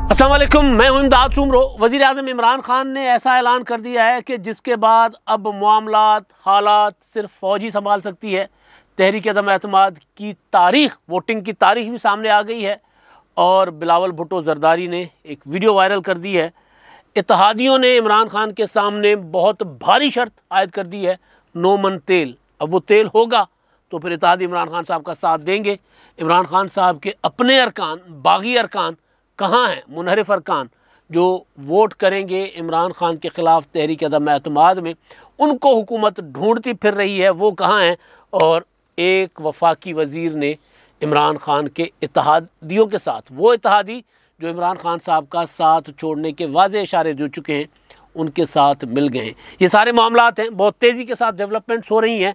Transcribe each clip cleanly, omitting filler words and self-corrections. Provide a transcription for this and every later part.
अस्सलाम वालेकुम, मैं हूं इमदाद सुमरो। वज़ीर आज़म इमरान खान ने ऐसा ऐलान कर दिया है कि जिसके बाद अब मामलात हालात सिर्फ फ़ौज ही संभाल सकती है। तहरीक अदम एतमाद की तारीख़, वोटिंग की तारीख़ भी सामने आ गई है और बिलावल भुट्टो ज़रदारी ने एक वीडियो वायरल कर दी है। इत्तेहादियों ने इमरान खान के सामने बहुत भारी शर्त आयद कर दी है, नो मन तेल। अब वो तेल होगा तो फिर इत्तेहादी इमरान खान साहब का साथ देंगे। इमरान खान साहब के अपने अरकान, बागी अरकान कहाँ हैं? मुनहरिफ अरकान जो वोट करेंगे इमरान खान के ख़िलाफ़ तहरीक अदम एतमाद में, उनको हुकूमत ढूंढती फिर रही है, वो कहाँ हैं? और एक वफाकी वज़ीर ने इमरान खान के इत्तेहादियों के साथ, वो इत्तेहादी जो इमरान खान साहब का साथ छोड़ने के वाज़े इशारे दे चुके हैं, उनके साथ मिल गए हैं। ये सारे मामलात हैं, बहुत तेज़ी के साथ डेवलपमेंट्स हो रही हैं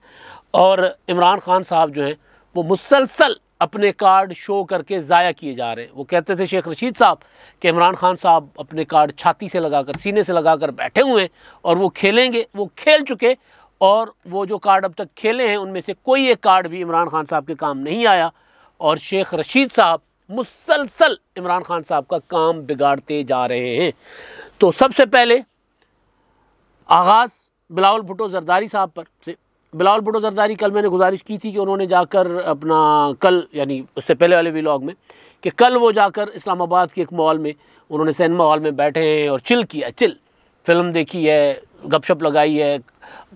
और इमरान खान साहब जो हैं वो मुसलसल अपने कार्ड शो करके ज़ाया किए जा रहे हैं। वो कहते थे शेख रशीद साहब कि इमरान खान साहब अपने कार्ड छाती से लगाकर, सीने से लगाकर बैठे हुए हैं और वो खेलेंगे। वो खेल चुके और वो जो कार्ड अब तक खेले हैं उनमें से कोई एक कार्ड भी इमरान खान साहब के काम नहीं आया और शेख रशीद साहब मुसलसल इमरान खान साहब का काम बिगाड़ते जा रहे हैं। तो सबसे पहले आगाज़ बिलावल भुट्टो ज़रदारी साहब पर से। बिलावल भुट्टो ज़रदारी, कल मैंने गुजारिश की थी कि उन्होंने जाकर अपना, कल यानी उससे पहले वाले व्लॉग में, कि कल वो जाकर इस्लामाबाद के एक मॉल में, उन्होंने सिनेमा हॉल में बैठे हैं और चिल किया, फिल्म देखी है, गपशप लगाई है,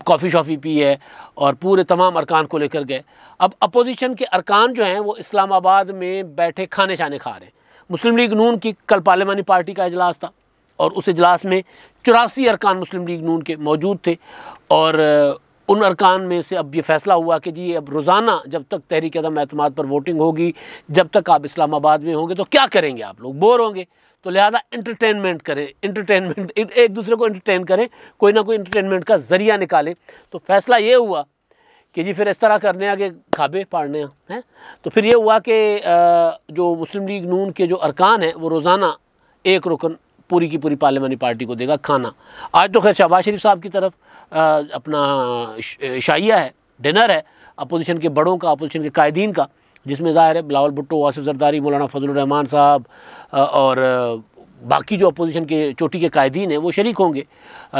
कॉफ़ी शॉफ़ी पी है और पूरे तमाम अरकान को लेकर गए। अब अपोजिशन के अरकान जो हैं वो इस्लामाबाद में बैठे खाने शाने खा रहे हैं। मुस्लिम लीग नून की कल पार्लिमानी पार्टी का इजलास था और उस इजलास में 84 अरकान मुस्लिम लीग नून के मौजूद थे और उन अरकान में से अब ये फ़ैसला हुआ कि जी अब रोज़ाना जब तक तहरीक अदम एतमाद पर वोटिंग होगी, जब तक आप इस्लामाबाद में होंगे तो क्या करेंगे? आप लोग बोर होंगे, तो लिहाजा एंटरटेनमेंट करें, एक दूसरे को एंटरटेन करें, कोई ना कोई एंटरटेनमेंट का ज़रिया निकालें। तो फ़ैसला ये हुआ कि जी फिर इस तरह करने आगे खाबे पाड़ने हैं। तो फिर ये हुआ कि जो मुस्लिम लीग नून के जो अरकान हैं वो रोज़ाना एक रुकन पूरी की पूरी पार्लिमानी पार्टी को देगा खाना। आज तो खैर शहबाज शरीफ साहब की तरफ अपना शाइया है, डिनर है अपोजिशन के बड़ों का, अपोजिशन के कायदीन का, जिसमें ज़ाहिर है बिलावल भुट्टो, आसिफ ज़रदारी, मौलाना फजलुर रहमान साहब और बाकी जो अपोजिशन के चोटी के कायदीन हैं वो शरीक होंगे।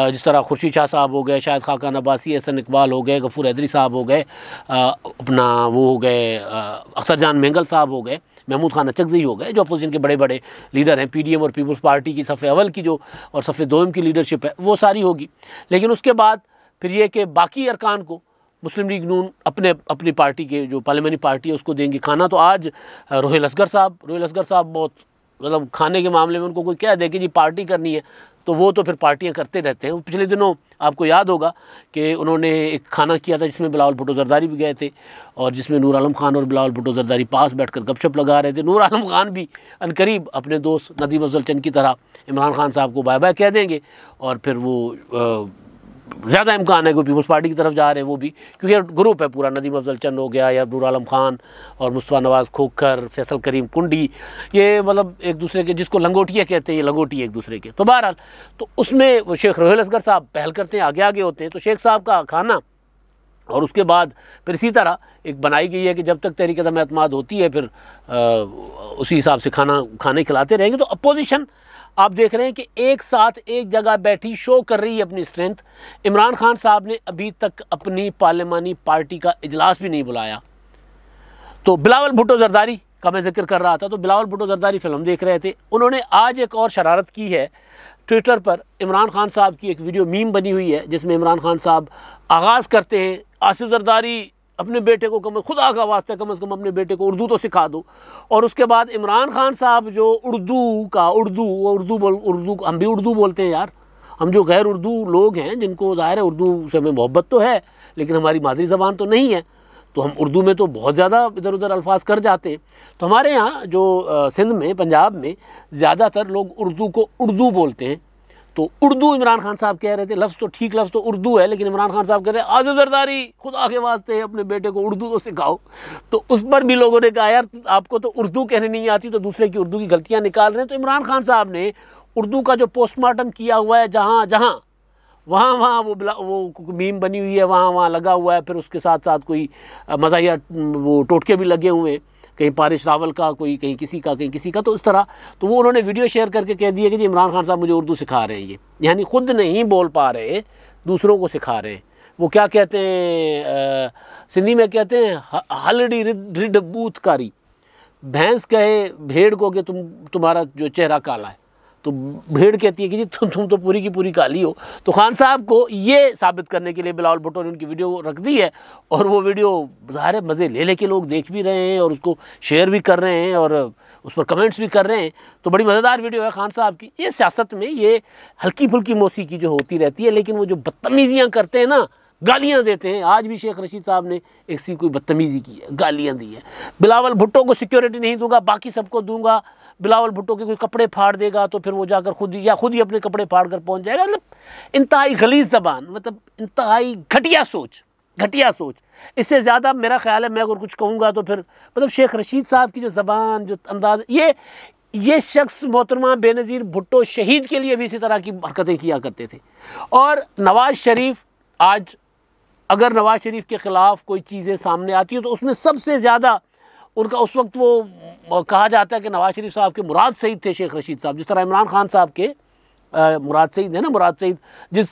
जिस तरह खुर्शीद शाह साहब हो गए, शायद खाकान अब्बासी, एहसन इकबाल हो गए, गफूर हैदरी साहब हो गए, अपना वो हो गए अख्तर जान मेंगल साहब हो गए, महमूद खान अचकज़ई हो गए, जो अपोजिशन के बड़े बड़े लीडर हैं। पीडीएम और पीपल्स पार्टी की सफ़े अवल की जो और सफ़े दोम की लीडरशिप है वो सारी होगी। लेकिन उसके बाद फिर ये कि बाकी अरकान को मुस्लिम लीग नून अपनी पार्टी के जो पार्लियामानी पार्टी है उसको देंगे खाना। तो आज रोहिल असगर साहब बहुत, मतलब खाने के मामले में उनको कोई कह दे कि जी पार्टी करनी है तो वो तो फिर पार्टियां करते रहते हैं। पिछले दिनों आपको याद होगा कि उन्होंने एक खाना किया था जिसमें बिलावल भुट्टो ज़रदारी भी गए थे और जिसमें नूर आलम खान और बिलावल भुट्टो ज़रदारी पास बैठकर गपशप लगा रहे थे। नूर आलम खान भी अनकरीब अपने दोस्त नदीम अफजल चंद की तरह इमरान खान साहब को बाय बाय कह देंगे और फिर वो ज़्यादा इम्कान है कि पीपल्स पार्टी की तरफ जा रहे हैं वो भी, क्योंकि ग्रुप है पूरा, नदीम अफजल चंद हो गया या नूर आलम खान और मुस्तफ़ा नवाज़ खोखर, फैसल करीम कुंडी, ये मतलब एक दूसरे के, जिसको लंगोटिया कहते हैं, ये लंगोटी एक दूसरे के। तो बहरहाल तो उसमें वो शेख रोहिल असगर साहब पहल करते हैं, आगे आगे होते हैं। तो शेख साहब का खाना और उसके बाद फिर इसी तरह एक बनाई गई है कि जब तक तहरीक अदम एतमाद होती है फिर उसी हिसाब से खाने खिलाते रहेंगे। तो अपोजिशन आप देख रहे हैं कि एक साथ एक जगह बैठी शो कर रही है अपनी स्ट्रेंथ। इमरान खान साहब ने अभी तक अपनी पार्लियामानी पार्टी का इजलास भी नहीं बुलाया। तो बिलावल भुट्टो ज़रदारी का मैं जिक्र कर रहा था, तो बिलावल भुट्टो ज़रदारी फिल्म देख रहे थे, उन्होंने आज एक और शरारत की है। ट्विटर पर इमरान खान साहब की एक वीडियो मीम बनी हुई है जिसमें इमरान खान साहब आगाज़ करते हैं, आसिफ ज़रदारी अपने बेटे को खुदा का वास्ते कम से कम अपने बेटे को उर्दू तो सिखा दो। और उसके बाद इमरान खान साहब जो उर्दू हम भी उर्दू बोलते हैं यार, हम जो गैर उर्दू लोग हैं जिनको ज़ाहिर है उर्दू से हमें मोहब्बत तो है लेकिन हमारी मादरी ज़बान तो नहीं है, तो हम उर्दू में तो बहुत ज़्यादा इधर उधर अल्फाज कर जाते हैं। तो हमारे यहाँ जो सिंध में, पंजाब में ज़्यादातर लोग उर्दू को उर्दू बोलते हैं। तो उर्दू इमरान खान साहब कह रहे थे, लफ्ज़ तो ठीक, लफ्ज़ तो उर्दू है, लेकिन इमरान खान साहब कह रहे हैं आसिफ ज़रदारी खुदा के वास्ते अपने बेटे को उर्दू तो सिखाओ। तो उस पर भी लोगों ने कहा यार आपको तो उर्दू कहने नहीं आती तो दूसरे की उर्दू की गलतियाँ निकाल रहे हैं। तो इमरान खान साहब ने उर्दू का जो पोस्टमार्टम किया हुआ है जहाँ जहाँ वहाँ वो मीम बनी हुई है, वहाँ लगा हुआ है, फिर उसके साथ साथ कोई मज़ाहिया वो टोटके भी लगे हुए हैं कहीं पारिश रावल का, कोई कहीं किसी का, कहीं किसी का, तो इस तरह। तो वो उन्होंने वीडियो शेयर करके कह दिया कि जी इमरान खान साहब मुझे उर्दू सिखा रहे हैं, ये यानी खुद नहीं बोल पा रहे, दूसरों को सिखा रहे हैं। वो क्या कहते हैं, सिंधी में कहते हैं हलड़ी रिड बूथकारी, भैंस कहे भेड़ को कि तुम्हारा जो चेहरा काला है, तो भेड़ कहती है कि जी तुम तो पूरी की पूरी काली हो। तो खान साहब को ये साबित करने के लिए बिलावल भुट्टो ने उनकी वीडियो रख दी है, और वो वीडियो ज़ाहिर मज़े ले के लोग देख भी रहे हैं और उसको शेयर भी कर रहे हैं और उस पर कमेंट्स भी कर रहे हैं। तो बड़ी मज़ेदार वीडियो है खान साहब की। ये सियासत में ये हल्की फुल्की मौसीकी जो होती रहती है, लेकिन वो जो बदतमीज़ियाँ करते हैं ना, गालियाँ देते हैं। आज भी शेख रशीद साहब ने एक सी कोई बदतमीज़ी की है, गालियाँ दी है। बिलावल भुट्टो को सिक्योरिटी नहीं दूंगा, बाकी सबको दूंगा। बिलावल भुट्टो के कोई कपड़े फाड़ देगा तो फिर वो जाकर खुद ही अपने कपड़े फाड़ कर पहुंच जाएगा। मतलब इंतहाई गलीज़ ज़बान, मतलब इंतहाई घटिया सोच, घटिया सोच। इससे ज़्यादा मेरा ख्याल है मैं अगर कुछ कहूँगा तो फिर मतलब शेख रशीद साहब की जो ज़बान, जो अंदाज़, ये शख्स मोहतरमा बेनज़ीर भुट्टो शहीद के लिए भी इसी तरह की हरकतें किया करते थे। और नवाज़ शरीफ, आज अगर नवाज़ शरीफ के ख़िलाफ़ कोई चीज़ें सामने आती हैं तो उसमें सबसे ज़्यादा उनका उस वक्त वो कहा जाता है कि नवाज़ शरीफ साहब के मुराद सईद थे शेख रशीद साहब, जिस तरह इमरान खान साहब के मुराद सईद है ना, मुराद सईद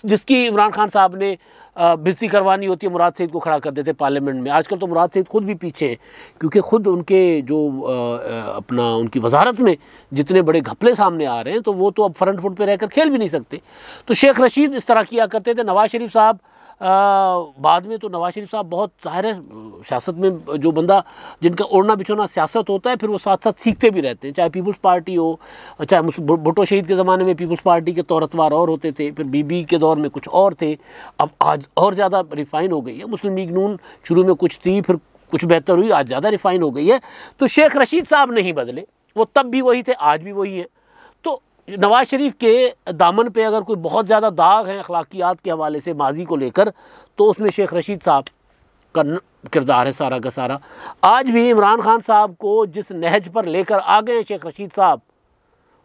जिसकी इमरान खान साहब ने बेइज्जती करवानी होती है, मुराद सईद को खड़ा कर देते पार्लियामेंट में। आजकल तो मुराद सईद खुद भी पीछे हैं, क्योंकि खुद उनके जो उनकी वजारत में जितने बड़े घपले सामने आ रहे हैं, तो वो तो अब फ्रंट फुट पे रहकर खेल भी नहीं सकते। तो शेख रशीद इस तरह किया करते थे। नवाज़ शरीफ साहब बाद में तो नवाज़ शरीफ साहब बहुत ज़ाहिर है सियासत में जो बंदा जिनका ओढ़ना बिछोना सियासत होता है, फिर वो साथ साथ सीखते भी रहते हैं। चाहे पीपल्स पार्टी हो, चाहे भुट्टो शहीद के ज़माने में पीपल्स पार्टी के तौर अतवार और होते थे, फिर बीबी के दौर में कुछ और थे, अब आज और ज़्यादा रिफ़ाइन हो गई है। मुस्लिम लीग नून शुरू में कुछ थी, फिर कुछ बेहतर हुई, आज ज़्यादा रिफ़ाइन हो गई है। तो शेख रशीद साहब नहीं बदले, वो तब भी वही थे, आज भी वही हैं। तो नवाज़ शरीफ के दामन पे अगर कोई बहुत ज़्यादा दाग है अखलाकियात के हवाले से माजी को लेकर, तो उसमें शेख रशीद साहब का किरदार है सारा का सारा। आज भी इमरान खान साहब को जिस नहज पर लेकर आ गए शेख रशीद साहब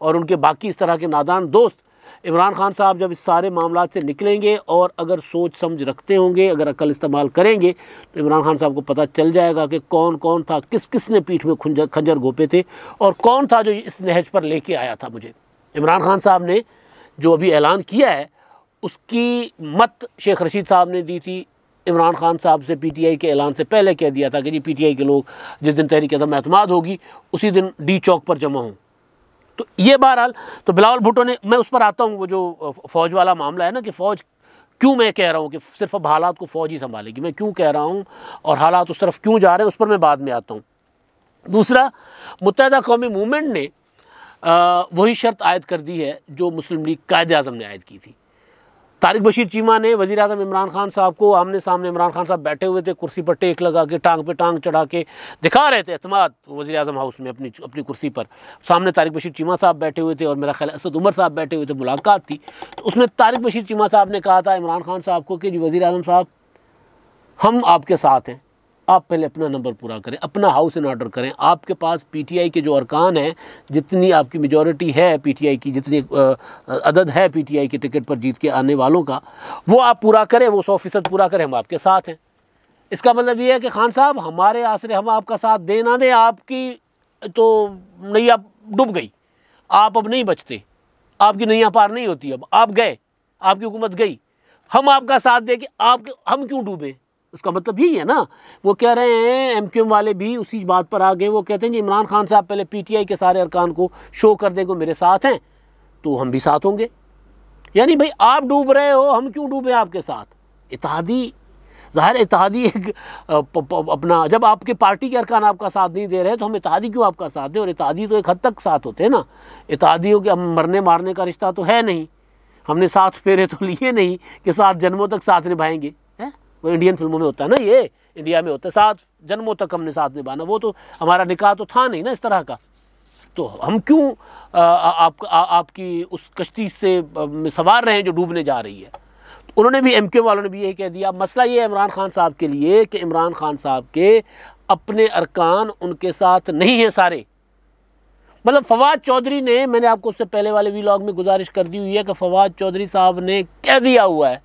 और उनके बाकी इस तरह के नादान दोस्त, इमरान खान साहब जब इस सारे मामलात से निकलेंगे और अगर सोच समझ रखते होंगे, अगर अकल इस्तेमाल करेंगे, तो इमरान खान साहब को पता चल जाएगा कि कौन कौन था, किस किस ने पीठ में खंजर घोंपे थे और कौन था जो इस नहज पर लेके आया था मुझे। इमरान खान साहब ने जो अभी ऐलान किया है, उसकी मत शेख रशीद साहब ने दी थी। इमरान खान साहब से पीटीआई के ऐलान से पहले कह दिया था कि जी पीटीआई के लोग जिस दिन तहरीक अदम एतमाद होगी उसी दिन डी चौक पर जमा हों। तो ये बहरहाल, तो बिलावल भुट्टो ने, मैं उस पर आता हूँ, वो जो फ़ौज वाला मामला है ना, कि फ़ौज क्यों, मैं कह रहा हूँ कि सिर्फ अब हालात को फ़ौज ही संभालेगी, मैं क्यों कह रहा हूँ और हालात उस तरफ क्यों जा रहे हैं, उस पर मैं बाद में आता हूँ। दूसरा, मुत्तहिदा कौमी मूवमेंट ने वही शर्त आयद कर दी है जो मुस्लिम लीग कायद-ए-आज़म ने आयद की थी। तारिक बशीर चीमा ने वज़ीर आज़म इमरान खान साहब को आमने सामने, इमरान खान साहब बैठे हुए थे कुर्सी पर टेक लगा के, टांग पे टांग चढ़ा के दिखा रहे थे एतमाद वज़ीर आज़म हाउस में अपनी कुर्सी पर। सामने तारिक बशीर चीमा साहब बैठे हुए थे और मेरा ख्याल असद उमर साहब बैठे हुए थे, मुलाकात थी। तो उसमें तारिक बशीर चीमा साहब ने कहा था इमरान खान साहब को कि जी वज़ीर आज़म साहब, हम आपके साथ हैं, आप पहले अपना नंबर पूरा करें, अपना हाउस इन ऑर्डर करें। आपके पास पीटीआई के जो अरकान हैं, जितनी आपकी मेजॉरिटी है पीटीआई की, जितनी अदद है पीटीआई के टिकट पर जीत के आने वालों का, वो आप पूरा करें, वो 100% पूरा करें, हम आपके साथ हैं। इसका मतलब ये है कि खान साहब हमारे आसरे हम आपका साथ दे ना दें, आपकी तो नैया डूब गई, आप अब नहीं बचते, आपकी नैया पार नहीं होती, अब आप गए, आपकी हुकूमत गई, हम आपका साथ दे के हम क्यों डूबे। उसका मतलब यही है ना। वो कह रहे हैं, एमक्यूएम वाले भी उसी बात पर आ गए। वो कहते हैं कि इमरान खान साहब पहले पीटीआई के सारे अरकान को शो कर देंगे मेरे साथ हैं, तो हम भी साथ होंगे। यानी भाई आप डूब रहे हो, हम क्यों डूबे आपके साथ। इत्तेहादी, ज़ाहिर इत्तेहादी एक अपना, जब आपके पार्टी के अरकान आपका साथ नहीं दे रहे तो हम इत्तेहादी क्यों आपका साथ दें। और इत्तेहादी तो एक हद तक साथ होते हैं ना, इत्तेहादियों के हम मरने मारने का रिश्ता तो है नहीं, हमने साथ फेरे तो लिए नहीं कि 7 जन्मों तक साथ निभाएंगे। वो इंडियन फिल्मों में होता है ना, ये इंडिया में होता है 7 जन्मों तक हमने साथ निभाना, वो तो हमारा निकाह तो था नहीं ना इस तरह का। तो हम क्यों आपकी उस कश्ती से सवार रहे हैं जो डूबने जा रही है। तो उन्होंने भी, एमके वालों ने भी यही कह दिया। मसला ये है इमरान खान साहब के लिए कि इमरान खान साहब के अपने अरकान उनके साथ नहीं हैं सारे। मतलब फवाद चौधरी ने, मैंने आपको उससे पहले वाले वीलॉग में गुजारिश कर दी हुई है कि फवाद चौधरी साहब ने कह दिया हुआ है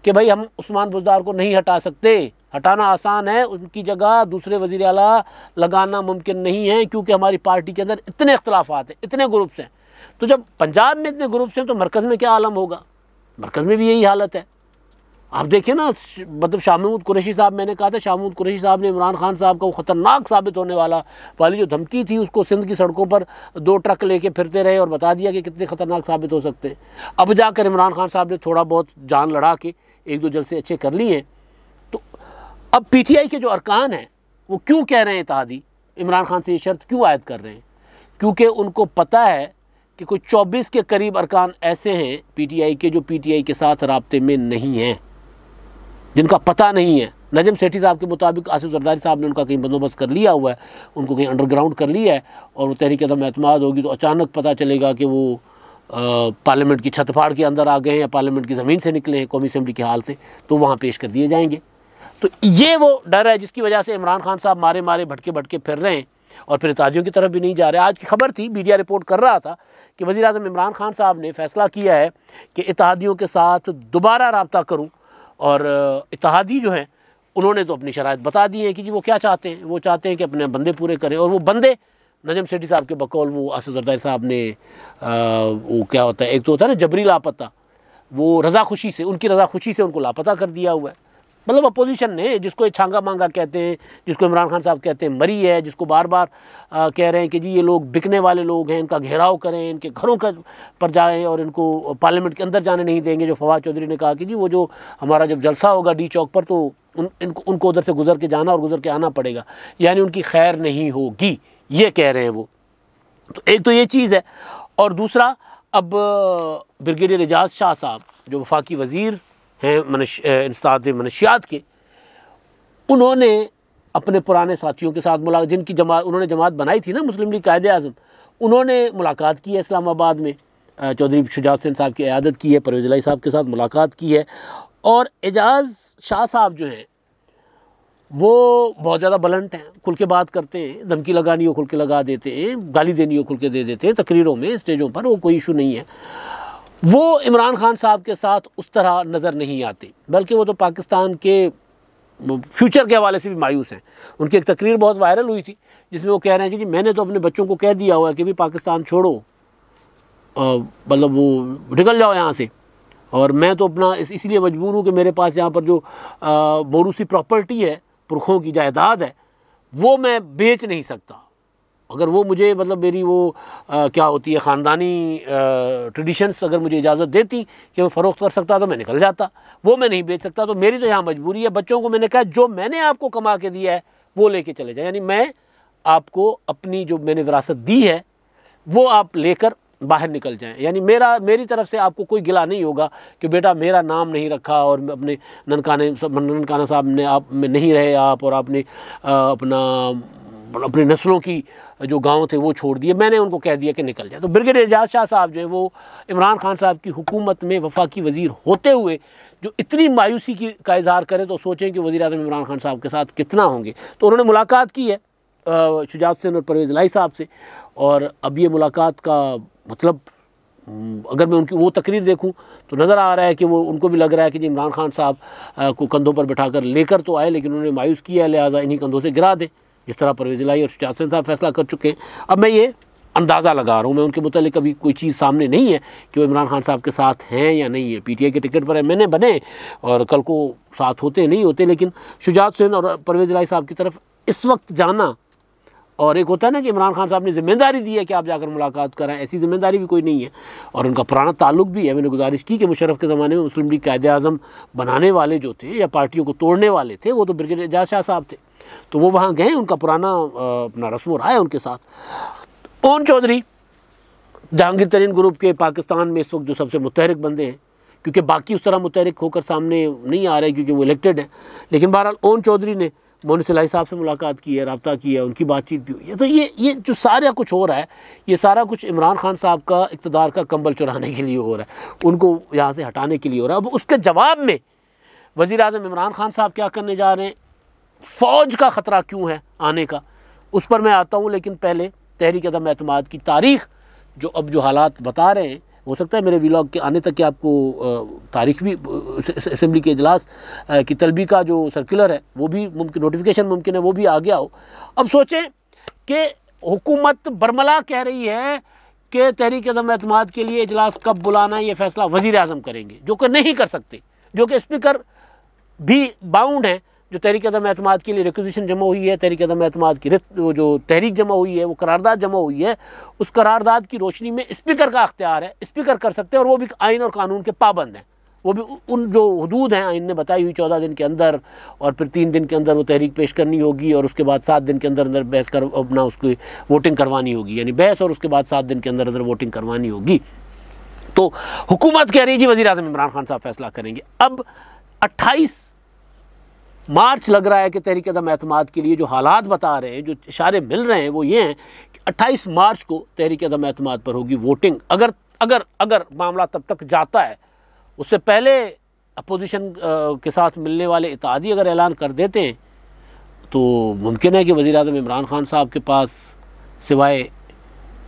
कि भाई हम उस्मान बुज़दार को नहीं हटा सकते, हटाना आसान है, उनकी जगह दूसरे वज़ीर आला लगाना मुमकिन नहीं है, क्योंकि हमारी पार्टी के अंदर इतने इख्तलाफात हैं, इतने ग्रुप्स हैं। तो जब पंजाब में इतने ग्रुप्स हैं तो मरकज़ में क्या आलम होगा? मरकज़ में भी यही हालत है। आप देखिए ना, मतलब शाह महमूद कुरैशी साहब, मैंने कहा था शाह महमूद कुरैशी साहब ने इमरान खान साहब का वो ख़तरनाक साबित होने वाली जो धमकी थी, उसको सिंध की सड़कों पर 2 ट्रक लेके फिरते रहे और बता दिया कि कितने ख़तरनाक साबित हो सकते हैं। अब जाकर इमरान खान साहब ने थोड़ा बहुत जान लड़ा के 1-2 जलसे अच्छे कर लिए हैं। तो अब PTI के जो अरकान हैं वो क्यों कह रहे हैं इत्तेहादी, इमरान खान से ये शर्त क्यों आयद कर रहे हैं? क्योंकि उनको पता है कि कोई 24 के करीब अरकान ऐसे हैं PTI के जो PTI के साथ राब्ते में नहीं हैं, जिनका पता नहीं है। नजम सेठी साहब के मुताबिक आसिफ जरदारी साहब ने उनका कहीं बंदोबस्त कर लिया हुआ है, उनको कहीं अंडरग्राउंड कर लिया है, और वो तहरीक अदम एतमाद होगी तो अचानक पता चलेगा कि वो पार्लियामेंट की छत फाड़ के अंदर आ गए हैं या पार्लियामेंट की ज़मीन से निकले हैं कौमी असम्बली के हाल से, तो वहाँ पेश कर दिए जाएंगे। तो ये वो डर है जिसकी वजह से इमरान खान साहब मारे मारे भटके फिर रहे हैं और फिर इत्तेहादियों की तरफ भी नहीं जा रहे। आज की खबर थी, मीडिया रिपोर्ट कर रहा था कि वज़ीर आज़म इमरान खान साहब ने फैसला किया है कि इत्तेहादियों के साथ दोबारा रब्ता करूँ, और इत्तेहादी जो हैं उन्होंने तो अपनी शराइत बता दी है कि जी वो क्या चाहते हैं। वो चाहते हैं कि अपने बंदे पूरे करें, और वो बंदे नजम सेठी साहब के बकौल वो आसिफ जरदारी साहब ने वो क्या होता है, एक तो होता है ना जबरी लापता, वो रज़ा खुशी से, उनकी रज़ा खुशी से उनको लापता कर दिया हुआ है। मतलब अपोजिशन ने, जिसको छांगा मांगा कहते हैं, जिसको इमरान खान साहब कहते हैं मरी है, जिसको बार बार कह रहे हैं कि जी ये लोग बिकने वाले लोग हैं, इनका घेराव करें, इनके घरों का पर जाएं और इनको पार्लियामेंट के अंदर जाने नहीं देंगे। जो फवाद चौधरी ने कहा कि जी वो जो हमारा जब जलसा होगा डी चौक पर तो उनको उधर से गुजर के जाना और गुजर के आना पड़ेगा, यानी उनकी खैर नहीं होगी, ये कह रहे हैं वो। तो एक तो ये चीज़ है, और दूसरा अब ब्रिगेडियर एजाज शाह साहब जो वफाकी वज़ीर हैं इंसदाद मनशियात के, उन्होंने अपने पुराने साथियों के साथ मुलाकात, जिनकी जमात उन्होंने जमात बनाई थी ना मुस्लिम लीग कायदे आज़म, उन्होंने मुलाकात की है इस्लामाबाद में, चौधरी शुजात हुसैन साहब की क़यादत की है, परवेज़ इलाही साहब के साथ मुलाकात की है। और एजाज शाह साहब जो हैं वो बहुत ज़्यादा बलंट हैं, खुल के बात करते हैं, धमकी लगानी हो खुल के लगा देते हैं, गाली देनी हो खुल के दे देते हैं, तकरीरों में स्टेजों पर, वो कोई इशू नहीं है। वो इमरान खान साहब के साथ उस तरह नज़र नहीं आते, बल्कि वो तो पाकिस्तान के फ्यूचर के हवाले से भी मायूस हैं। उनकी एक तकरीर बहुत वायरल हुई थी जिसमें वो कह रहे हैं कि जी मैंने तो अपने बच्चों को कह दिया हुआ है कि भी पाकिस्तान छोड़ो, मतलब वो निकल जाओ यहाँ से, और मैं तो अपना इसलिए मजबूर हूँ कि मेरे पास यहाँ पर जो मौरूसी प्रॉपर्टी है, पुरखों की जायदाद है, वो मैं बेच नहीं सकता। अगर वो मुझे, मतलब मेरी वो क्या होती है ख़ानदानी ट्रेडिशंस अगर मुझे इजाज़त देती कि मैं फ़रोख्त कर सकता तो मैं निकल जाता, वो मैं नहीं बेच सकता। तो मेरी तो यहाँ मजबूरी है। बच्चों को मैंने कहा जो मैंने आपको कमा के दिया है वो लेके चले जाए, यानी मैं आपको अपनी जो मैंने विरासत दी है वो आप लेकर बाहर निकल जाएं, यानी मेरी तरफ से आपको कोई गिला नहीं होगा कि बेटा मेरा नाम नहीं रखा और अपने ननकाना साहब ने आप में नहीं रहे आप, और आपने अपनी नस्लों की जो गांव थे वो छोड़ दिए, मैंने उनको कह दिया कि निकल जाए। तो ब्रिगेडियर एजाज शाह साहब जो है वो इमरान खान साहब की हुकूमत में वफाकी वज़ीर होते हुए जो इतनी मायूसी का इजहार करें तो सोचें कि वज़ीर आज़म इमरान खान साहब के साथ कितना होंगे। तो उन्होंने मुलाकात की है शुजात हुसैन और परवेज़ इलाही साहब से, और अब ये मुलाकात का मतलब अगर मैं उनकी वो तकरीर देखूं तो नज़र आ रहा है कि वो उनको भी लग रहा है कि जी इमरान खान साहब को कंधों पर बिठाकर लेकर तो आए, लेकिन उन्होंने मायूस किया है, लिहाजा इन्हीं कंधों से गिरा दें, जिस तरह परवेज़ इलाही और शुजात हुसैन साहब फैसला कर चुके हैं। अब मैं ये अंदाज़ा लगा रहा हूँ, मैं उनके मुतालिक अभी कोई चीज़ सामने नहीं है कि वो इमरान खान साहब के साथ हैं या नहीं है। PTI के टिकट पर मैंने बने और कल को साथ होते नहीं होते, लेकिन शुजात हुसैन और परवेज़ इलाही साहब की तरफ इस वक्त जाना, और एक होता है ना कि इमरान खान साहब ने ज़िम्मेदारी दी है कि आप जाकर मुलाकात कराएं, ऐसी ज़िम्मेदारी भी कोई नहीं है, और उनका पुराना ताल्लुक भी है। मैंने गुजारिश की कि मुशर्रफ के ज़माने में मुस्लिम लीग कायदे आज़म बनाने वाले जो थे या पार्टियों को तोड़ने वाले थे वो तो ब्रिगेडियर एजाज शाह साहब थे, तो वो वहाँ गए, उनका पुराना अपना रस्म रहा है उनके साथ। ओन चौधरी जहांगीर तरीन ग्रुप के पाकिस्तान में इस वक्त जो सबसे मुतहरिक बंदे हैं, क्योंकि बाकी उस तरह मुतहरिक होकर सामने नहीं आ रहे क्योंकि वो इलेक्टेड हैं, लेकिन बहरहाल ओन चौधरी ने मोनिस इलाही साहब से मुलाकात की है, रब्ता किया है, उनकी बातचीत भी हुई है। तो ये जो सारा कुछ हो रहा है, ये सारा कुछ इमरान खान साहब का इक़्तिदार का कंबल चुराने के लिए हो रहा है, उनको यहाँ से हटाने के लिए हो रहा है। अब उसके जवाब में वज़ीर आज़म इमरान खान साहब क्या करने जा रहे हैं, फ़ौज का ख़तरा क्यों है आने का, उस पर मैं आता हूँ। लेकिन पहले तहरीक अदम एतमाद की तारीख़ जो हालात बता रहे हैं, हो सकता है मेरे व्लॉग के आने तक कि आपको तारीख भी असेंबली के इजलास की तलबी का जो सर्कुलर है वो भी मुमकिन, नोटिफिकेशन मुमकिन है वो भी आ गया हो। अब सोचें कि हुकूमत बरमला कह रही है कि तहरीक अदम एतमाद के लिए इजलास कब बुलाना है ये फैसला वज़ीर आज़म करेंगे, जो कि नहीं कर सकते, जो कि स्पीकर भी बाउंड है। जो तहरीक अदम एतमाद के लिए रिक्विजिशन जमा हुई है, तहरीक अदम एतमाद की वो जो तहरीक जमा हुई है, वो करारदाद जमा हुई है, उस करारदाद की रोशनी में स्पीकर का अख्तियार है, स्पीकर कर सकते हैं, और वो भी आइन और कानून के पाबंद हैं। वो भी उन जो हदूद हैं आइन ने बताई हुई 14 दिन के अंदर, और फिर 3 दिन के अंदर वो तहरीक पेश करनी होगी, और उसके बाद 7 दिन के अंदर अंदर बहस कर अपना उसकी वोटिंग करवानी होगी, यानी बहस और उसके बाद 7 दिन के अंदर अंदर वोटिंग करवानी होगी। तो हुकूमत कह रही है जी वज़ीर आज़म इमरान खान साहब फैसला करेंगे। अब 28 मार्च लग रहा है कि तहरीक अदम एतमाद के लिए जो हालात बता रहे हैं, जो इशारे मिल रहे हैं, वो ये हैं कि 28 मार्च को तहरीक अदम एतमाद पर होगी वोटिंग। अगर अगर अगर मामला तब तक जाता है, उससे पहले अपोजिशन के साथ मिलने वाले इत्तेहादी अगर ऐलान कर देते हैं, तो मुमकिन है कि वज़ीर आज़म इमरान खान साहब के पास सिवाय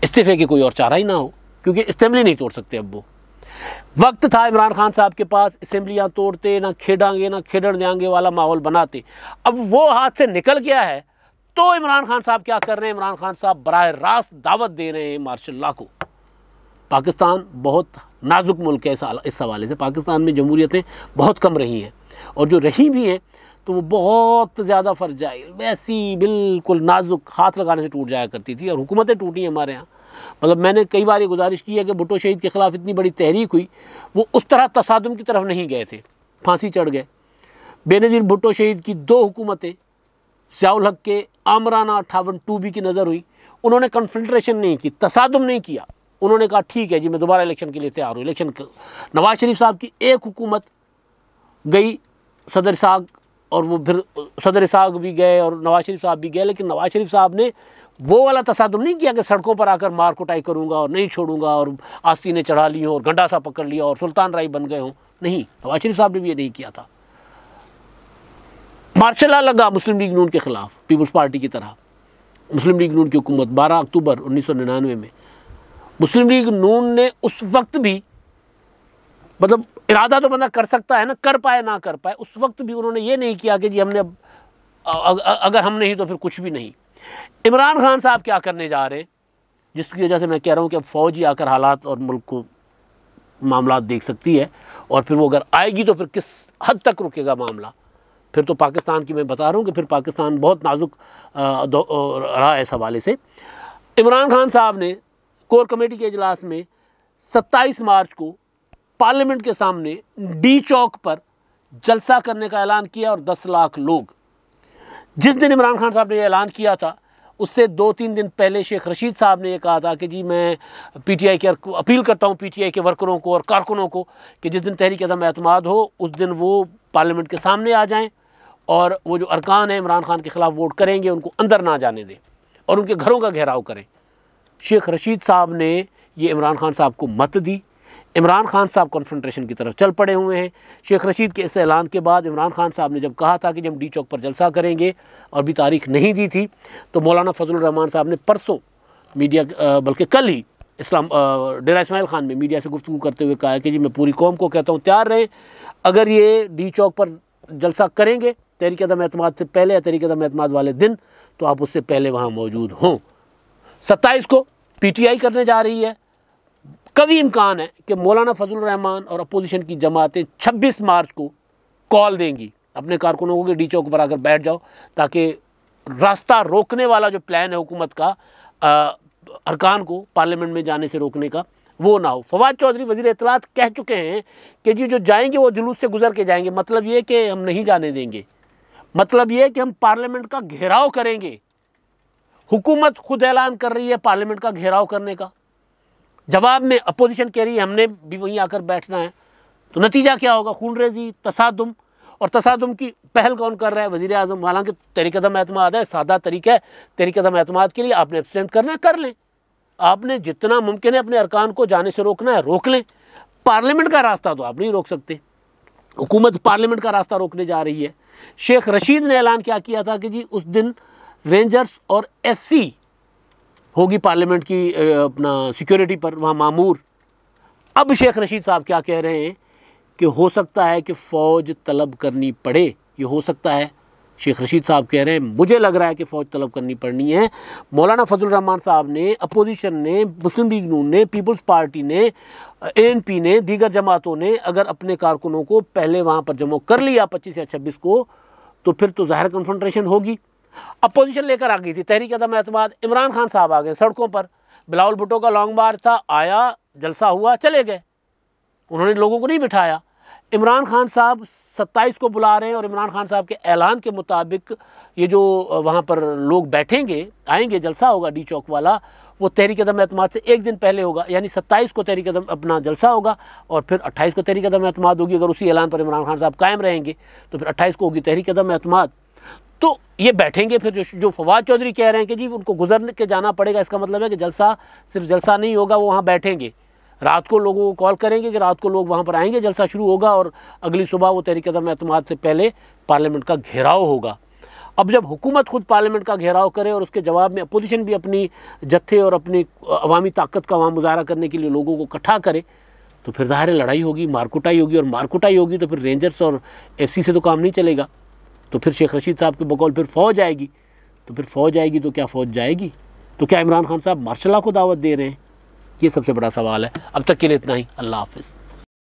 इस्तीफ़े के कोई और चारा ही ना हो, क्योंकि असेंबली नहीं तोड़ सकते। अब वो वक्त था इमरान खान साहब के पास, असेंबलियाँ तोड़ते, ना खेडांगे ना खेडण देंगे वाला माहौल बनाते। अब वो हाथ से निकल गया है, तो इमरान खान साहब क्या कर रहे हैं? इमरान खान साहब बराह रास्त दावत दे रहे हैं मार्शल लॉ को। पाकिस्तान बहुत नाजुक मुल्क है इस हवाले से। पाकिस्तान में जमहूरियतें बहुत कम रही हैं, और जो रही भी हैं तो वो बहुत ज़्यादा फरजाइल, वैसी बिल्कुल नाजुक, हाथ लगाने से टूट जाया करती थी, और हुकूमतें टूटी हमारे यहाँ। मतलब मैंने कई बार ये गुजारिश की है कि भुट्टो शहीद के ख़िलाफ़ इतनी बड़ी तहरीक हुई, वो उस तरह तसादुम की तरफ नहीं गए थे, फांसी चढ़ गए। बेनज़ीर भुट्टो शहीद की 2 हुकूमतें ज़ियाउल हक़ के आमराना 58 2B की नज़र हुई। उन्होंने कन्फ्रंट्रेशन नहीं की, तसादुम नहीं किया। उन्होंने कहा ठीक है जी, मैं दोबारा इलेक्शन के लिए तैयार हूँ। इलेक्शन नवाज शरीफ साहब की एक हुकूमत गई, सदर इसाक, और वो फिर सदर इसाक भी गए और नवाज शरीफ साहब भी गए, लेकिन नवाज शरीफ साहब ने वो वाला तसादुम नहीं किया कि सड़कों पर आकर मार कुटाई करूँगा और नहीं छोड़ूंगा, और आस्तीनें चढ़ा ली हों और गंडासा पकड़ लिया और सुल्तान राय बन गए हों। नहीं, नवाज शरीफ साहब ने भी ये नहीं किया था। मार्शल लॉ लगा मुस्लिम लीग नून के ख़िलाफ़, पीपल्स पार्टी की तरह। मुस्लिम लीग नून की हुकूमत 12 अक्टूबर 1999 में, मुस्लिम लीग नून ने उस वक्त भी, मतलब इरादा तो बंदा कर सकता है ना, कर पाए ना कर पाए, उस वक्त भी उन्होंने ये नहीं किया कि जी हमने अगर हम नहीं तो फिर कुछ भी नहीं। इमरान खान साहब क्या करने जा रहे हैं, जिसकी वजह से मैं कह रहा हूँ कि अब फ़ौज ही आकर हालात और मुल्क को मामला देख सकती है, और फिर वो अगर आएगी तो फिर किस हद तक रुकेगा मामला। फिर तो पाकिस्तान की मैं बता रहा हूँ कि फिर पाकिस्तान बहुत नाजुक रहा है इस हवाले से। इमरान खान साहब ने कोर कमेटी के इजलास में 27 मार्च को पार्लियामेंट के सामने डी चौक पर जलसा करने का ऐलान किया, और 10 लाख लोग। जिस दिन इमरान खान साहब ने ऐलान किया था, उससे 2-3 दिन पहले शेख रशीद साहब ने यह कहा था कि जी मैं पीटीआई के अपील करता हूँ पीटीआई के वर्करों को और कारकुनों को कि जिस दिन तहरीक अदम एतमाद हो उस दिन वो पार्लियामेंट के सामने आ जाएं, और वो जो अरकान हैं इमरान खान के ख़िलाफ़ वोट करेंगे उनको अंदर ना जाने दें, और उनके घरों का घेराव करें। शेख रशीद साहब ने ये इमरान खान साहब को मत दी। इमरान खान साहब कन्फ्रंट्रेशन की तरफ चल पड़े हुए हैं। शेख रशीद के इस ऐलान के बाद इमरान खान साहब ने जब कहा था कि जब डी चौक पर जलसा करेंगे, और भी तारीख नहीं दी थी, तो मौलाना फजलुर रहमान साहब ने परसों मीडिया, बल्कि कल ही डेरा इस्माइल खान में मीडिया से गुफ्तगू करते हुए कहा है कि जी मैं पूरी कौम को कहता हूँ तैयार रहें, अगर ये डी चौक पर जलसा करेंगे तहरीक अदम एतमाद से पहले या तहरीक अदम एतमाद वाले दिन, तो आप उससे पहले वहाँ मौजूद हों। 27 को पीटीआई करने जा रही है। कभी इम्कान है कि मौलाना फजलुर रहमान और अपोजिशन की जमातें 26 मार्च को कॉल देंगी अपने कारकुनों को कि डी चौक पर आकर बैठ जाओ, ताकि रास्ता रोकने वाला जो प्लान है हुकूमत का अरकान को पार्लियामेंट में जाने से रोकने का, वो ना हो। फवाद चौधरी वज़ीर इत्तलात कह चुके हैं कि जी जो जाएंगे वो जुलूस से गुजर के जाएंगे। मतलब ये कि हम नहीं जाने देंगे, मतलब ये कि हम पार्लियामेंट का घेराव करेंगे। हुकूमत खुद ऐलान कर रही है पार्लियामेंट का घेराव करने का, जवाब में अपोजिशन कह रही है हमने भी वहीं आकर बैठना है। तो नतीजा क्या होगा? खूनरेजी, तसादुम। और तसादुम की पहल कौन कर रहा है? वज़ीर आज़म। हालांकि तहरीक अदम एतमाद है, सादा तरीका है तहरीक अदम एतमाद के लिए, आपने एब्सटेंट करना है कर लें, आपने जितना मुमकिन है अपने अरकान को जाने से रोकना है रोक लें। पार्लियामेंट का रास्ता तो आप नहीं रोक सकते, हुकूमत पार्लियामेंट का रास्ता रोकने जा रही है। शेख रशीद ने ऐलान क्या किया था कि जी उस दिन रेंजर्स और FC होगी पार्लियामेंट की अपना सिक्योरिटी पर, वहाँ मामूर। अब शेख रशीद साहब क्या कह रहे हैं कि हो सकता है कि फ़ौज तलब करनी पड़े, ये हो सकता है। शेख रशीद साहब कह रहे हैं मुझे लग रहा है कि फ़ौज तलब करनी पड़नी है। मौलाना फजल रहमान साहब ने, अपोजिशन ने, मुस्लिम लीग नून ने, पीपल्स पार्टी ने, ANP ने, दीगर जमातों ने अगर अपने कारकुनों को पहले वहाँ पर जमा कर लिया 25 या 26 को, तो फिर तो ज़ाहिर कन्फ्रंटेशन होगी। अपोजिशन लेकर आ गई थी तहरीक अदम एतमाद, इमरान खान साहब आ गए सड़कों पर, बिलावल भुट्टो का लॉन्ग मार्च था, आया, जलसा हुआ, चले गए, उन्होंने लोगों को नहीं बिठाया। इमरान खान साहब 27 को बुला रहे हैं और इमरान खान साहब के ऐलान के मुताबिक ये जो वहाँ पर लोग बैठेंगे, आएंगे, जलसा होगा डी चौक वाला, वो तहरीक अदम एतमाद से एक दिन पहले होगा, यानी 27 को तहरीक अदम अपना जलसा होगा और फिर 28 को तहरीक अदम एतमाद होगी। अगर उसी ऐलान पर इमरान खान साहब कायम रहेंगे तो फिर 28 को होगी तहरीक अदम एतमाद। तो ये बैठेंगे। फिर जो फवाद चौधरी कह रहे हैं कि जी उनको गुजर के जाना पड़ेगा, इसका मतलब है कि जलसा सिर्फ जलसा नहीं होगा, वो वहाँ बैठेंगे, रात को लोगों को कॉल करेंगे कि रात को लोग वहाँ पर आएंगे, जलसा शुरू होगा और अगली सुबह वो तहरीक अदम एतमाद से पहले पार्लियामेंट का घेराव होगा। अब जब हुकूमत खुद पार्लियामेंट का घेराव करे और उसके जवाब में अपोजिशन भी अपनी जत्थे और अपनी अवामी ताकत का वहाँ मुजाहरा करने के लिए लोगों को इकट्ठा करे, तो फिर ज़ाहिर लड़ाई होगी, मारकुटाई होगी, और मारकुटाई होगी तो फिर रेंजर्स और FC से तो काम नहीं चलेगा। तो फिर शेख रशीद साहब के बकौल फिर फ़ौज आएगी, तो फिर फ़ौज आएगी तो क्या फ़ौज जाएगी? तो क्या इमरान खान साहब मार्शल लॉ को दावत दे रहे हैं? ये सबसे बड़ा सवाल है। अब तक के लिए इतना ही। अल्लाह हाफ़िज़।